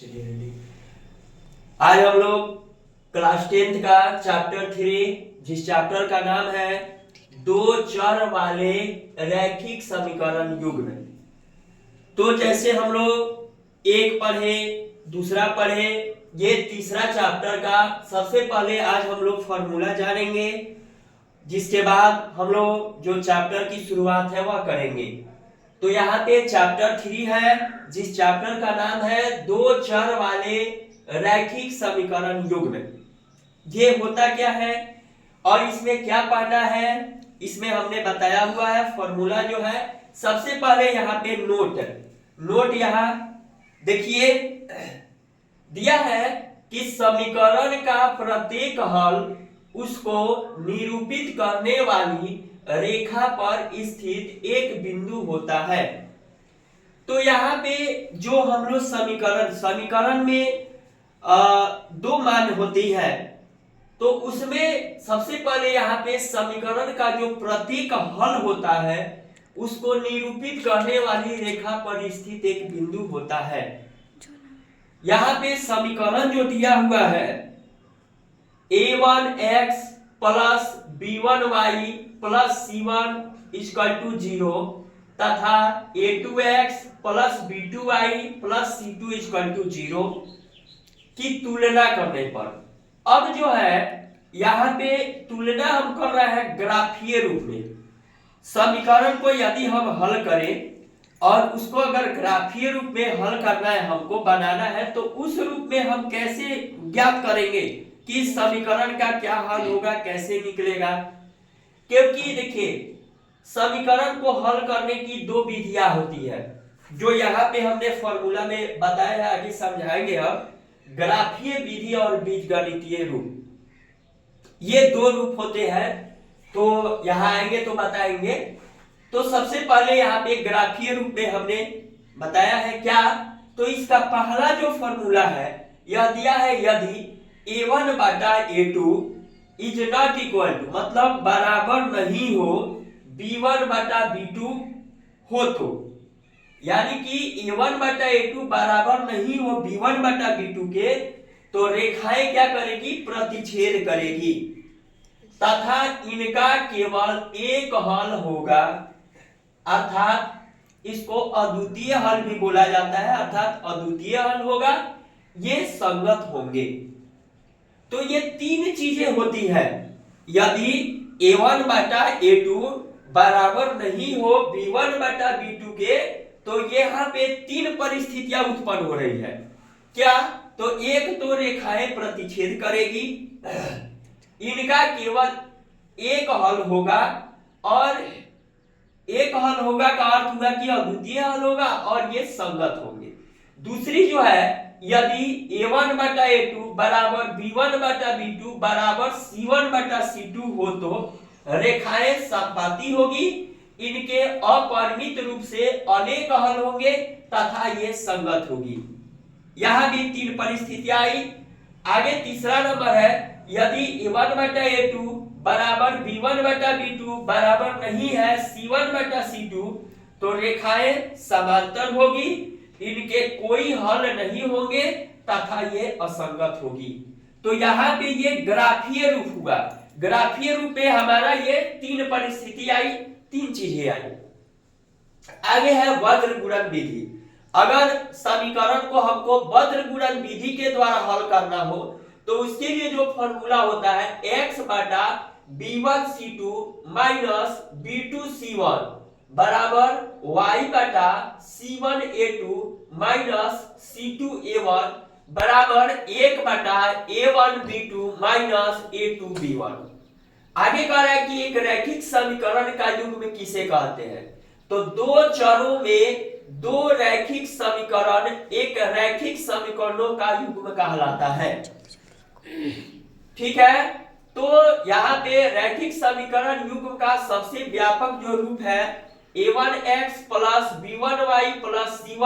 चलिए रेडी। आज हम लोग क्लास 10th का चैप्टर 3 जिस चैप्टर का नाम है दो चर वाले रैखिक समीकरण युग्म। तो जैसे हम लोग एक पढ़े, दूसरा पढ़े, ये तीसरा चैप्टर का सबसे पहले आज हम लोग फॉर्मूला जानेंगे, जिसके बाद हम लोग जो चैप्टर की शुरुआत है वह करेंगे। तो यहाँ पे चैप्टर 3 है जिस चैप्टर का नाम है दो चर वाले रैखिक समीकरण युग्म। ये होता क्या है और इसमें क्या पढ़ना है, इसमें हमने बताया हुआ है फॉर्मूला जो है। सबसे पहले यहाँ पे नोट यहाँ देखिए दिया है कि समीकरण का प्रत्येक हल उसको निरूपित करने वाली रेखा पर स्थित एक बिंदु होता है। तो यहाँ पे जो हम लोग समीकरण में दो मान होती है, तो उसमें सबसे पहले यहाँ पे समीकरण का जो प्रत्येक हल होता है उसको निरूपित करने वाली रेखा पर स्थित एक बिंदु होता है। यहाँ पे समीकरण जो दिया हुआ है a1x plus b1y plus c1 equal to 0 तथा a2x plus b2y plus c2 equal to 0 की तुलना करने पर अब जो है यहाँ पे तुलना हम कर रहे हैं ग्राफीय रूप में। समीकरण को यदि हम हल करें और उसको अगर ग्राफीय रूप में हल करना है, हमको बनाना है, तो उस रूप में हम कैसे ज्ञात करेंगे कि समीकरण का क्या हल होगा, कैसे निकलेगा। क्योंकि देखिए समीकरण को हल करने की दो विधियां होती है, जो यहाँ पे हमने फॉर्मूला में बताया है, आगे समझाएंगे हम। ग्राफीय विधि और बीजगणितीय रूप, ये दो रूप होते हैं, तो यहाँ आएंगे तो बताएंगे। तो सबसे पहले यहाँ पे ग्राफीय रूप में हमने बताया है क्या, तो इसका पहला जो फॉर्मूला है यह दिया है यदि a1 बटा a2 is not equal to, मतलब बराबर नहीं हो b1 बटा b2 हो, तो यानी कि a1 बटा a2 बराबर नहीं हो b1 बटा b2 के, तो रेखाएं क्या करेगी, प्रतिच्छेद करेगी तथा इनका केवल एक हल होगा, अर्थात इसको अद्वितीय हल भी बोला जाता है, अर्थात अद्वितीय हल होगा, ये संगत होंगे। तो ये तीन चीजें होती है, यदि a1 बटा a2 बराबर नहीं हो b1 बटा b2 के, तो यहाँ पे तीन परिस्थितियां उत्पन्न हो रही है। क्या, तो एक तो रेखाएं प्रतिच्छेद करेगी, इनका केवल एक हल होगा, और एक हल होगा का अर्थ हुआ कि अद्वितीय हल होगा और ये संगत होंगे। दूसरी जो है, यदि a1 बटा a2 बराबर b1 बटा b2 बराबर c1 बटा c2 हो, तो रेखाएं समानुपाती होगी, इनके अपरिमित रूप से अनेक हल होंगे तथा ये संगत होगी। यहां भी तीन परिस्थितियां आई। आगे तीसरा नंबर है, यदि a1 बटा a2 बराबर b1 बटा b2 बराबर नहीं है c1 बटा c2, तो रेखाएं समांतर होगी, इनके कोई हल नहीं होंगे तथा ये असंगत होगी। तो यहाँ पे ये ग्राफीय रूप हुआ। ग्राफीय रूप में हमारा ये तीन परिस्थिति आई, तीन चीजें आई। आगे है वज्र गुणन विधि। अगर समीकरण को हमको वज्र गुणन विधि के द्वारा हल करना हो, तो उसके लिए जो फॉर्मूला होता है x बटा b1c2 माइनस b2c1 बराबर y बटा c1a2 माइनस c2a1 बराबर 1 बटा a1b2 माइनस a2b1। आगे कह रहा है कि एक रैखिक समीकरण का युग्म किसे कहते हैं, तो दो चरों में दो रैखिक समीकरण एक रैखिक समीकरणों का युग्म कहलाता है। ठीक है, तो यहाँ पे रैखिक समीकरण युग्म का सबसे व्यापक जो रूप है a1x plus b1y plus c1